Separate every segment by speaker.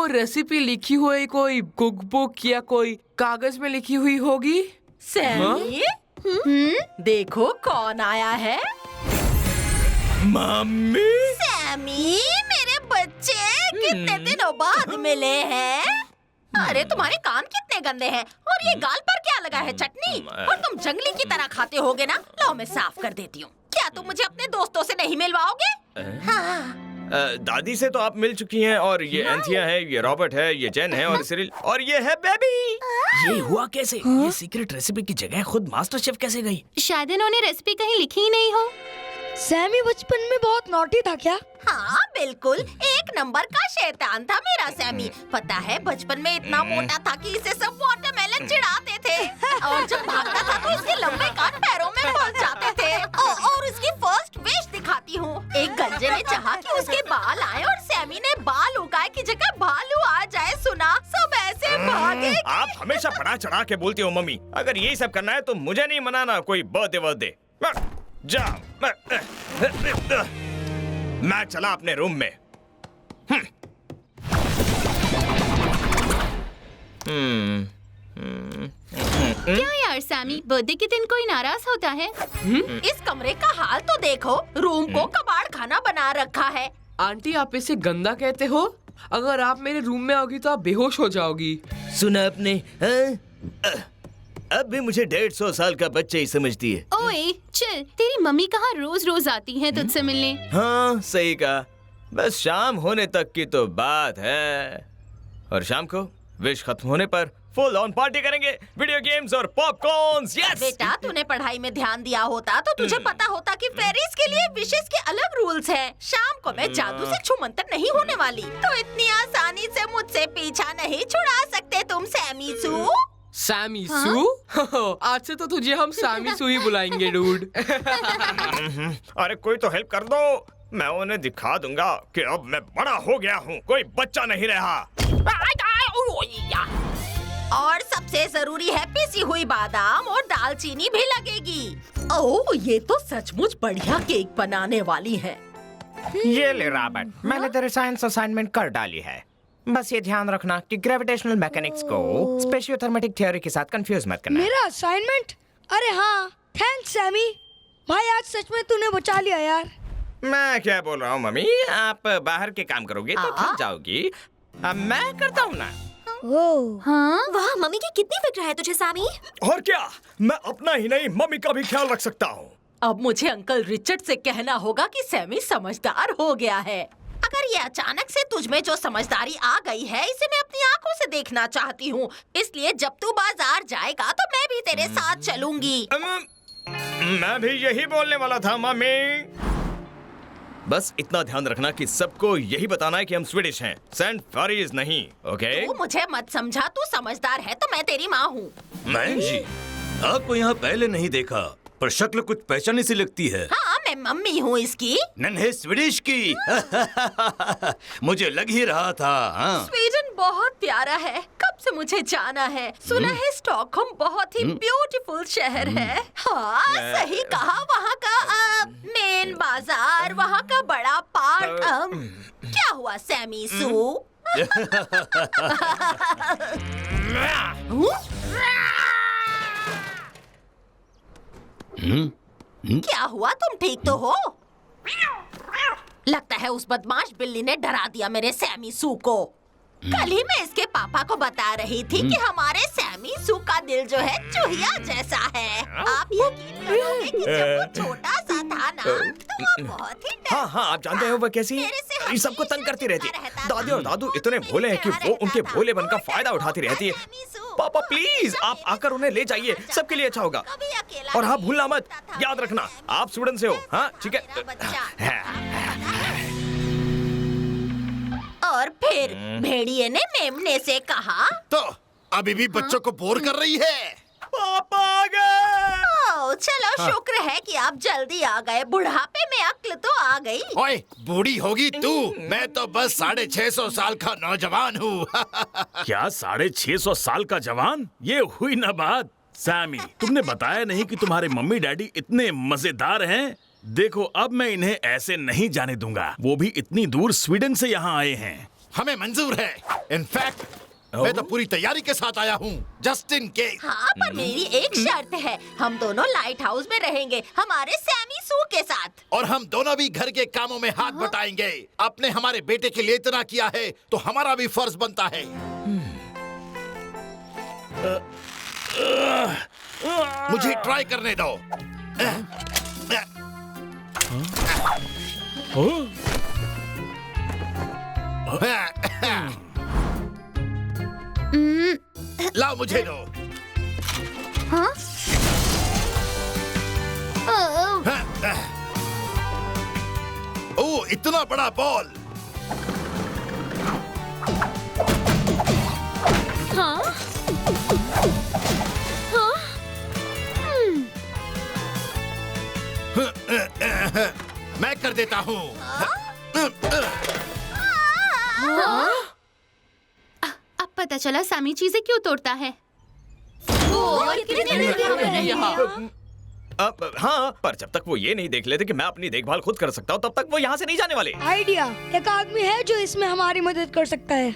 Speaker 1: Recipe लिखी हुई कोई कुक बुक या कोई कागज में लिखी हुई होगी।
Speaker 2: सैमी, देखो कौन आया है।
Speaker 3: मम्मी।
Speaker 2: सैमी, मेरे बच्चे कितने दिनों बाद मिले हैं। अरे तुम्हारे कान कितने गंदे हैं और ये गाल पर क्या लगा है, चटनी? और तुम जंगली की तरह खाते होगे ना। लाओ मैं साफ कर देती हूँ। क्या तुम मुझे अपने दोस्तों से नहीं मिलवाओगे? हाँ।
Speaker 3: दादी से तो आप मिल चुकी हैं, और ये एंथिया है, ये रॉबर्ट है, ये जेन है, और सिरिल, और ये है बेबी।
Speaker 4: ये हुआ कैसे? ये सीक्रेट रेसिपी की जगह खुद मास्टर शेफ कैसे गई?
Speaker 5: शायद इन्होंने रेसिपी कहीं लिखी ही नहीं हो।
Speaker 6: सैमी बचपन में बहुत नॉटी था क्या?
Speaker 2: हाँ बिल्कुल, एक नंबर का शैतान था मेरा सैमी। पता है बचपन में इतना मोटा था कि इसे सब वाटरमेलन चिढ़ाते थे, और जब भागता था तो इसके लंबे कान पैरों में फंस जाते थे। और उसकी फर्स्ट विश दिखाती हूँ। एक गंजे ने चाहा कि उसके बाल आए और सैमी ने बाल उगाए की जगह भालू आ जाए। सुना, सब ऐसे भागे।
Speaker 3: आप हमेशा बढ़ा चढ़ा के बोलती हो मम्मी। अगर यही सब करना है तो मुझे नहीं मनाना कोई बर्थडे वर्डे। जाओ, मैं चला अपने रूम में।
Speaker 5: क्या यार सैमी, बर्थडे के दिन कोई नाराज होता है?
Speaker 2: इस कमरे का हाल तो देखो, रूम को कबाड़ खाना बना रखा है।
Speaker 1: आंटी, आप इसे गंदा कहते हो? अगर आप मेरे रूम में आओगी तो आप बेहोश हो जाओगी।
Speaker 3: सुना आपने? अब भी मुझे 150 साल का बच्चा ही समझती है।
Speaker 5: ओए चल, तेरी मम्मी कहाँ रोज रोज आती है तुझसे मिलने?
Speaker 3: हाँ सही कहा, बस शाम होने तक की तो बात है। और शाम को विश खत्म होने पर फुल ऑन पार्टी करेंगे, वीडियो गेम्स और पॉपकॉर्न्स। यस
Speaker 2: बेटा, तूने पढ़ाई में ध्यान दिया होता तो तुझे पता होता कि फेरीज के लिए विशेष के अलग रूल्स हैं। शाम को मैं जादू से छूमंतर नहीं होने वाली, तो इतनी आसानी से मुझसे पीछा नहीं छुड़ा सकते तुम सैमी सू।
Speaker 1: सैमी सू? आज से तो तुझे हम सैमी सू ही बुलाएंगे डूड।
Speaker 3: अरे कोई तो हेल्प कर दो, मैं उन्हें दिखा दूंगा कि अब मैं बड़ा हो गया हूँ, कोई बच्चा नहीं रहा।
Speaker 2: और सबसे जरूरी है पिसी हुई बादाम और दालचीनी भी लगेगी। ओह, ये तो सचमुच बढ़िया केक बनाने वाली है।
Speaker 7: ये ले रॉबर्ट, मैंने तेरे साइंस असाइनमेंट कर डाली है। बस ये ध्यान रखना कि ग्रेविटेशनल मैकेनिक्स को स्पेशियोथर्मेटिक थ्योरी के साथ कंफ्यूज मत करना।
Speaker 6: मेरा असाइनमेंट? अरे हाँ, थैंक्स सैमी। भाई आज सच में तूने बचा लिया यार।
Speaker 3: मैं क्या बोल रहा हूँ मम्मी, आप बाहर के काम करोगे तो थक जाओगी। अब मैं करता हूँ ना।
Speaker 5: हाँ?
Speaker 8: वाह, मम्मी की कितनी फिक्र है तुझे सैमी।
Speaker 3: और क्या, मैं अपना ही नहीं मम्मी का भी ख्याल रख सकता हूँ।
Speaker 2: अब मुझे अंकल रिचर्ड से कहना होगा कि सैमी समझदार हो गया है। अगर ये अचानक से तुझ में जो समझदारी आ गई है, इसे मैं अपनी आंखों से देखना चाहती हूँ। इसलिए जब तू बाजार जाएगा तो मैं भी तेरे साथ चलूंगी।
Speaker 3: मैं भी यही बोलने वाला था मम्मी। बस इतना ध्यान रखना कि सबको यही बताना है कि हम स्वीडिश हैं, सेंट फरीज नहीं। ओके?
Speaker 2: तू मुझे मत समझा, तू समझदार है तो मैं तेरी माँ हूँ।
Speaker 9: मैम जी, आपको यहाँ पहले नहीं देखा, पर शक्ल कुछ पहचानी सी लगती है।
Speaker 2: हाँ, मैं मम्मी हूँ इसकी।
Speaker 9: नन्हे स्वीडिश की। मुझे लग ही रहा था। हाँ।
Speaker 2: स्वीडन बहुत प्यारा है, कब से मुझे जाना है। सुना है स्टॉकहोम बहुत ही ब्यूटीफुल शहर है। हाँ सही कहा, वहाँ का मेन बाजार, वहाँ का बड़ा पार्क। क्या हुआ सैमी सू? क्या हुआ, तुम ठीक तो हो? लगता है उस बदमाश बिल्ली ने डरा दिया मेरे सैमी सू को। कल ही मैं इसके पापा को बता रही थी कि हमारे सैमी सू का दिल जो है चूहिया जैसा है। आप यकीन करोगे कि जब वो छोटा सा था ना, तो वो बहुत ही
Speaker 3: हाँ, आप जानते हो वह कैसी ये सबको तंग करती रहती है। दादी और दादू इतने भोले हैं कि वो उनके भोलेपन का फायदा उठाती रहती है। पापा प्लीज, आप आकर उन्हें ले जाइए, सबके लिए अच्छा होगा। और हाँ, भूलना मत, याद रखना आप स्वीडन से हो। हाँ ठीक है।
Speaker 2: और फिर भेड़िए ने मेमने से कहा,
Speaker 9: तो अभी भी बच्चों को बोर कर रही है।
Speaker 3: पापा आ गए।
Speaker 2: ओह चलो, शुक्र है कि आप जल्दी आ गए। बुढ़ापे में अक्ल तो आ गई।
Speaker 9: ओए, बूढ़ी होगी तू, मैं तो बस 650 साल का नौजवान हूँ।
Speaker 4: क्या 650 साल का जवान? ये हुई ना बात। सैमी, तुमने बताया नहीं कि तुम्हारे मम्मी डैडी इतने मजेदार हैं। देखो, अब मैं इन्हें ऐसे नहीं जाने दूंगा, वो भी इतनी दूर स्वीडन से यहाँ आए हैं।
Speaker 10: हमें मंजूर है। इनफैक्ट मैं तो पूरी तैयारी के साथ आया हूँ, जस्ट इन केस।
Speaker 2: हाँ, पर मेरी एक शर्त है, हम दोनों लाइट हाउस में रहेंगे हमारे सैमी सू के साथ।
Speaker 10: और हम दोनों भी घर के कामों में हाथ बटाएंगे। आपने हमारे बेटे के लिए इतना किया है तो हमारा भी फर्ज बनता है। मुझे ट्राई करने दो। लाओ मुझे दो।
Speaker 5: हाँ?
Speaker 10: ओ, इतना बड़ा बॉल।
Speaker 5: हाँ?
Speaker 10: मैं कर देता हूँ।
Speaker 5: अब पता चला सैमी चीजें क्यों तोड़ता है।
Speaker 3: अब हाँ, पर जब तक वो ये नहीं देख लेते कि मैं अपनी देखभाल खुद कर सकता हूँ, तब तक वो यहाँ से नहीं जाने वाले।
Speaker 6: आइडिया, एक आदमी है जो इसमें हमारी मदद कर सकता है।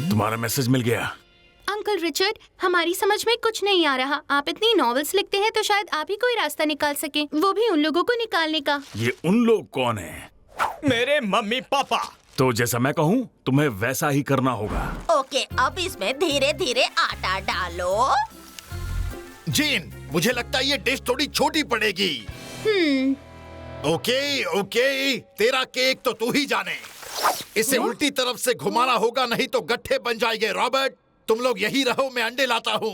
Speaker 4: तुम्हारा मैसेज मिल गया।
Speaker 5: अंकल रिचर्ड, हमारी समझ में कुछ नहीं आ रहा। आप इतनी नॉवेल्स लिखते हैं तो शायद आप ही कोई रास्ता निकाल सके, वो भी उन लोगों को निकालने का।
Speaker 4: ये उन लोग कौन है?
Speaker 3: मेरे मम्मी पापा।
Speaker 4: तो जैसा मैं कहूँ तुम्हें वैसा ही करना होगा।
Speaker 2: ओके, अब इसमें धीरे धीरे आटा डालो।
Speaker 10: जीन, मुझे लगता है ये डिश थोड़ी छोटी पड़ेगी। ओके ओके, तेरा केक तो तू ही जाने। इसे उल्टी तरफ से घुमाना होगा, नहीं तो गट्ठे बन जाएंगे। रॉबर्ट, तुम लोग यही रहो, मैं अंडे लाता हूँ।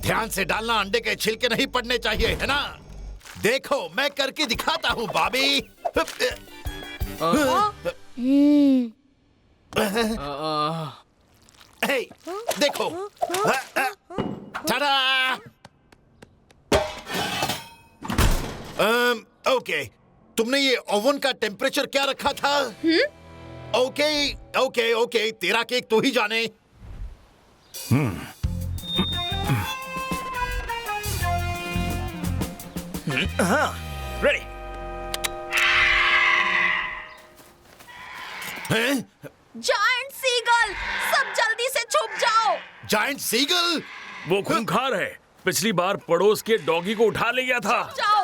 Speaker 10: ध्यान से डालना, अंडे के छिलके नहीं पड़ने चाहिए, है ना? देखो, मैं करके दिखाता हूँ बाबी। हे, देखो। टाडा! ओके, तुमने ये ओवन का टेम्परेचर क्या रखा था? ओके ओके ओके, तेरा केक तू ही जाने।
Speaker 3: हाँ, रेडी।
Speaker 2: जायंट सीगल, सब जल्दी से छुप जाओ।
Speaker 10: Giant seagull?
Speaker 4: वो खूंखार है, पिछली बार पड़ोस के डॉगी को उठा ले गया था।
Speaker 2: जाओ।